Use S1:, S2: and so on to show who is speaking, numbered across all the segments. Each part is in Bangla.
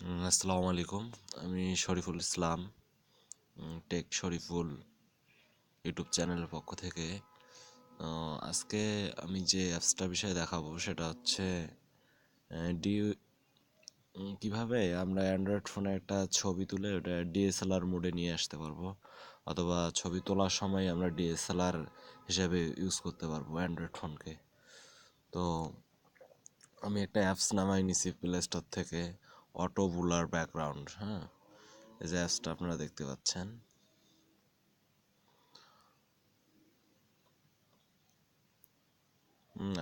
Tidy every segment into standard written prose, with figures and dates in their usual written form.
S1: আসসালামু আলাইকুম। আমি শরীফুল ইসলাম, টেক শরীফুল ইউটিউব চ্যানেলের পক্ষ থেকে আজকে আমি যে অ্যাপসটার বিষয়ে দেখাবো সেটা হচ্ছে ডি কীভাবে আমরা অ্যান্ড্রয়েড ফোনে একটা ছবি তুলে ওটা ডিএসএলআর মোডে নিয়ে আসতে পারবো, অথবা ছবি তোলার সময় আমরা ডিএসএলআর হিসেবে ইউজ করতে পারবো অ্যান্ড্রয়েড ফোনকে। তো আমি একটা অ্যাপস নামাই নিছি প্লে স্টোর থেকে, অটো বুলার ব্যাকগ্রাউন্ড। হ্যাঁ, এই যে অ্যাপসটা আপনারা দেখতে পাচ্ছেন,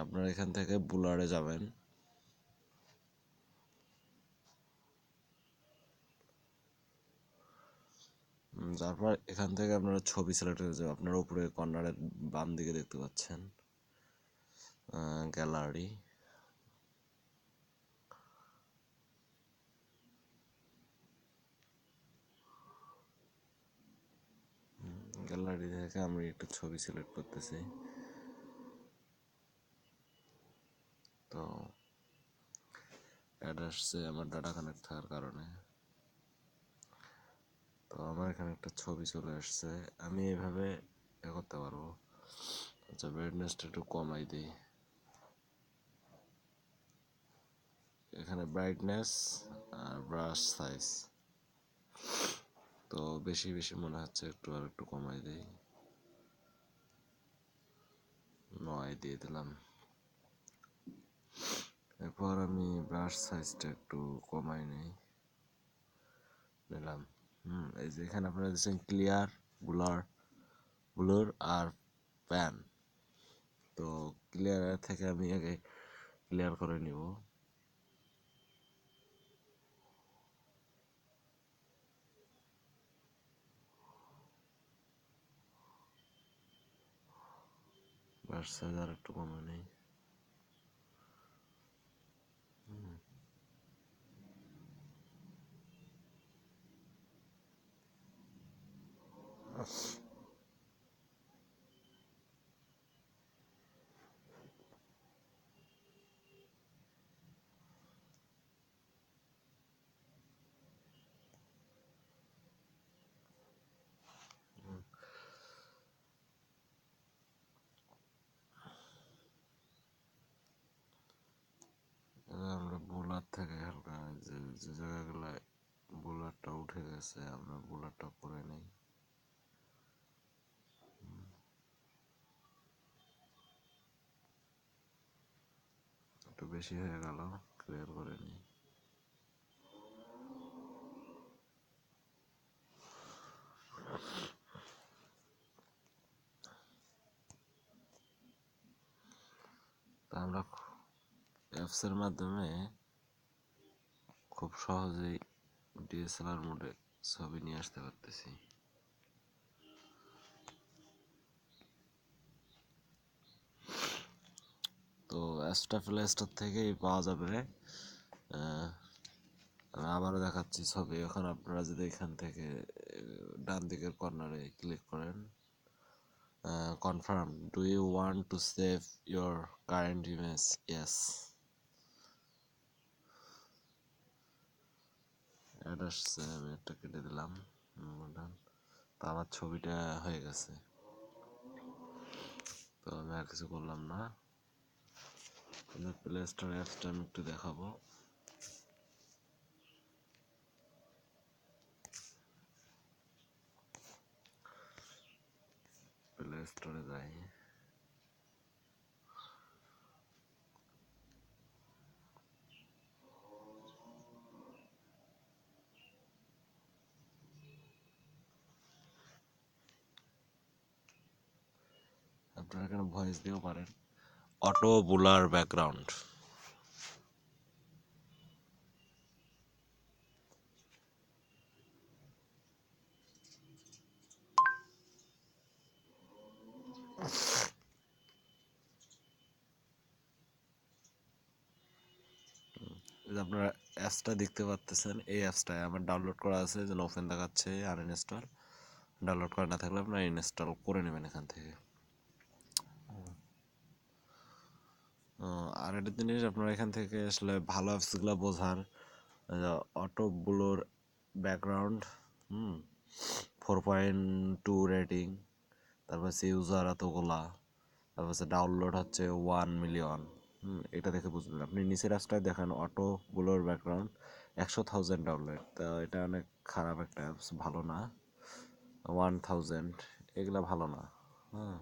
S1: আপনারা এখান থেকে বুলারে যাবেন। তারপর এখান থেকে আপনারা ছবি সিলেক্ট হয়ে যাবে। আপনারা উপরে কর্নারের বাম দিকে দেখতে পাচ্ছেন গ্যালারি। গ্যালারি থেকে আমি একটা ছবি সিলেক্ট করতেছি। তো অ্যাড আসছে আমার ডাটা কানেক্ট থাকার কারণে। তো আমার এখানে একটা ছবি চলে আসছে। আমি এইভাবে করতে পারবো। আচ্ছা, ব্রাইটনেসটা একটু কমাই দিই। এখানে ব্রাইটনেস আর ব্রাশ সাইজ তো বেশি বেশি মনে হচ্ছে, একটু আর একটু কমাই দিই, 9 দিয়ে দিলাম। এরপর আমি ব্রাশ সাইজটা একটু কমাই নিলাম। এই যে এখানে আপনারা দেখছেন ক্লিয়ার, ব্লুর আর প্যান। তো ক্লিয়ার থেকে আমি আগে ক্লিয়ার করে নিব। ব্রাশ সাইজ আর একটু কমে নেই। আমরা বোলার থেকে হালকা যে যে জায়গাগুলো বোলারটা উঠে গেছে আমরা বোলারটা করে নিই। একটু বেশি হয়ে গেল, ক্লিয়ার করে নিই। তা আমরা অ্যাপসের মাধ্যমে খুব সহজেই ডিএসএলআর মোডে ছবি নিয়ে আসতে পারতেছি। তো অ্যাপসটা প্লে স্টোর থেকেই পাওয়া যাবে। আমি আবারও দেখাচ্ছি ছবি। এখন আপনারা যদি এখান থেকে ডান দিকের কর্নারে ক্লিক করেন, confirm, do you want to save your current image? Yes. Ad আসছে, আমি একটা কেটে দিলাম। তো আমার ছবিটা হয়ে গেছে। তো আমি আর কিছু করলাম না। প্লে স্টোর অ্যাপসটা আমি একটু দেখাবো। প্লে স্টোরে যাই। আপনারা এখানে ভয়েস দিয়েও পারেন। অটো বুলার ব্যাকগ্রাউন্ড। আপনারা অ্যাপসটা দেখতে পাচ্ছেন, এই অ্যাপসটায় আমার ডাউনলোড করা আছে, যেন ওপেন দেখাচ্ছে, আনইনস্টল। ডাউনলোড করা না থাকলে আপনারা ইনস্টল করে নেবেন এখান থেকে। আর একটা জিনিস, আপনারা এখান থেকে আসলে ভালো অ্যাপসগুলো বোঝার অটোগুলোর ব্যাকগ্রাউন্ড, 4.2 রেটিং, তারপর হচ্ছে ইউজার এতগুলা, তারপর হচ্ছে ডাউনলোড হচ্ছে 1 মিলিয়ন। এটা দেখে বুঝলেন। আপনি নিচের অ্যাপসটায় দেখেন অটোগুলোর ব্যাকগ্রাউন্ড 100,000 ডাউনলোড, তা এটা অনেক খারাপ একটা অ্যাপস, ভালো না। 1,000 এগুলা ভালো না। হ্যাঁ,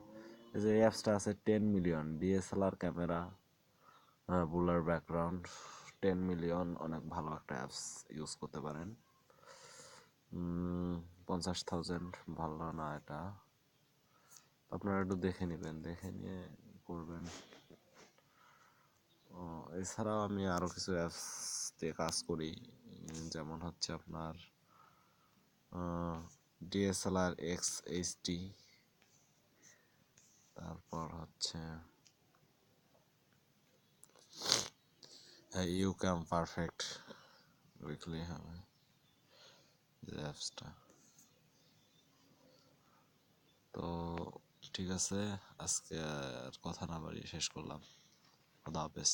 S1: এই যে এই অ্যাপসটা আছে 10 মিলিয়ন, ডিএসএলআর ক্যামেরা, বুলার ব্যাকগ্রাউন্ড, 10 মিলিয়ন, অনেক ভালো একটা অ্যাপস, ইউজ করতে পারেন। 50,000 ভালো না এটা, আপনারা একটু দেখে নেবেন, দেখে নিয়ে করবেন। এছাড়াও আমি আরও কিছু অ্যাপস দিয়ে কাজ করি, যেমন হচ্ছে আপনার ডিএসএলআর এক্স এইচডি, তারপর হচ্ছে ইউ ক্যাম পারফেক্ট, উইকলি হবে যে অ্যাপসটা। তো ঠিক আছে, আজকে আর কথা না বাড়িয়ে শেষ করলাম। খোদা হাফেজ।